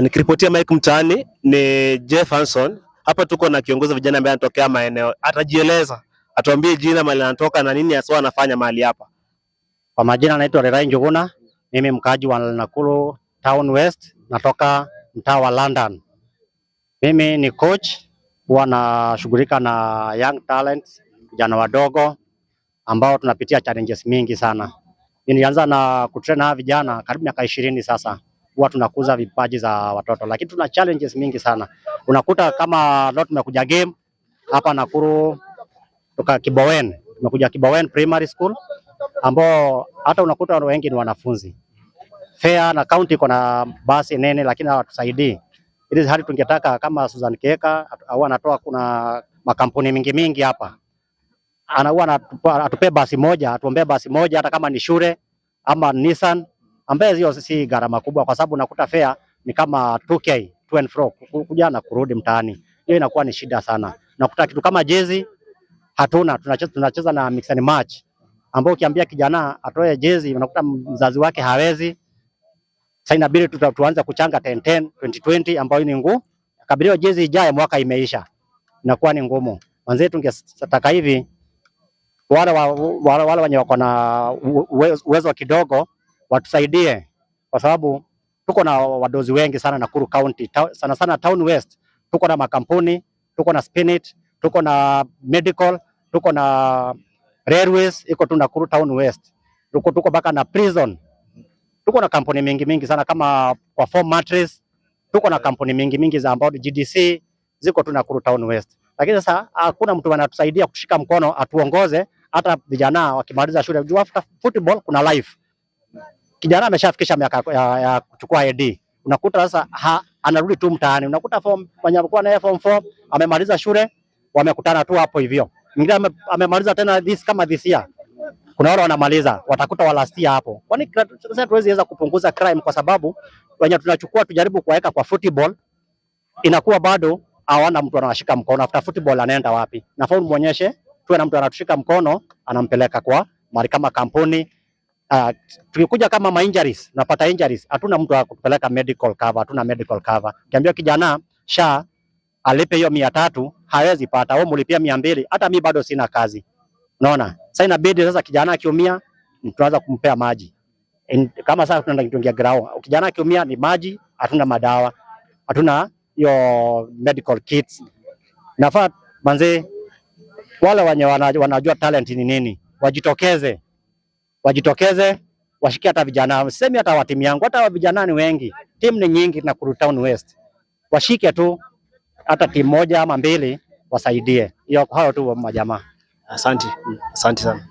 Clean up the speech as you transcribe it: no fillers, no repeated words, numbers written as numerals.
Nikiripotia Mike mtaani ni Jeff Hanson. Hapa tuko na kiongozi wa vijana ambaye anatokea maeneo. Atajieleza, atuambie jina, mahali anatoka na nini hasa anafanya mahali hapa. Kwa majina naitwa Lerai Njuguna, mimi mkaaji wa Nakuru Town West, natoka mtaa wa London. Mimi ni coach, huwa nashughulika na young talents, vijana wadogo ambao tunapitia challenges mingi sana. Nilianza na kutrain vijana karibu miaka 20 sasa. Huwa tunakuza vipaji za watoto, lakini tuna challenges mingi sana. Unakuta kama leo tumekuja game hapa Nakuru kutoka Kibowen. Tumekuja Kibowen Primary School ambao hata unakuta wengi ni wanafunzi. Fair na county iko na basi nene lakini hawatusaidii. Ili hali tungetaka kama Susan Keka au anatoa, kuna makampuni mingi hapa. Anaua atupe basi moja, atuombe basi moja hata kama ni shule ama Nissan, ambaye hiyo si gharama kubwa, kwa sababu unakuta fare ni kama 2K to and fro kuja na kurudi mtaani. Hiyo inakuwa ni shida sana. Unakuta kitu kama jezi hatuna, tunacheza na mix and match, ambao ukiambia kijana atoe jezi unakuta mzazi wake hawezi. Sasa inabidi tuanze kuchanga 10 2020 ambayo ni ngumu. Kabilio jezi ijaye mwaka imeisha, inakuwa ni ngumu. Wanzetu tungetaka hivi wale wenye wako na uwezo kidogo watusaidie, kwa sababu tuko na wadozi wengi sana Nakuru County, sana Town West. Tuko na makampuni, tuko na Spinit, tuko na medical, tuko na railways, iko tu Nakuru Town West. Tuko baka na prison. Tuko na kampuni mingi sana kama kwa Form Mattress. Tuko na kampuni mingi za ambao GDC ziko tu Nakuru Town West. Lakini sasa hakuna mtu anatusaidia kushika mkono atuongoze hata vijana wakimaliza shule. Juu after football kuna life. Kijana ameshafikisha miaka ya kuchukua ID. Unakuta sasa anarudi tu mtaani. Unakuta walikuwa na form 4 amemaliza shule, wamekutana tu hapo hivyo. Mwingine amemaliza tena this year. Kuna wale wanamaliza watakuta walastia hapo. Kwani sasa tuweza kupunguza crime, kwa sababu wenye tunachukua tujaribu kuweka kwa football inakuwa bado hawana mtu anawashika mkono. After football anaenda wapi? Na faulu muonyeshe tuwe na mtu anatushika mkono, anampeleka kwa mali kama kampuni. Tukikuja kama injuries, napata injuries, hatuna mtu wa kupeleka medical cover, hatuna medical cover. Kiambia kijana SHA alipe hiyo 300, hawezi pata. Wao mlipia 200, hata mimi bado sina kazi. Unaona? Sasa inabidi sasa kijana akiumia tuanza kumpea maji. Kama sasa tunaenda kitungia grao. Kijana akiumia ni maji, hatuna madawa, hatuna hiyo medical kits. Nafaa manze wale wenye wanajua talent ni nini, wajitokeze washike hata vijana. Sema hata wa timu yangu, hata vijana ni wengi, timu ni nyingi na Nakuru Town West. Washike tu hata timu moja ama mbili wasaidie. Hiyo hao tu majamaa. Asante sana.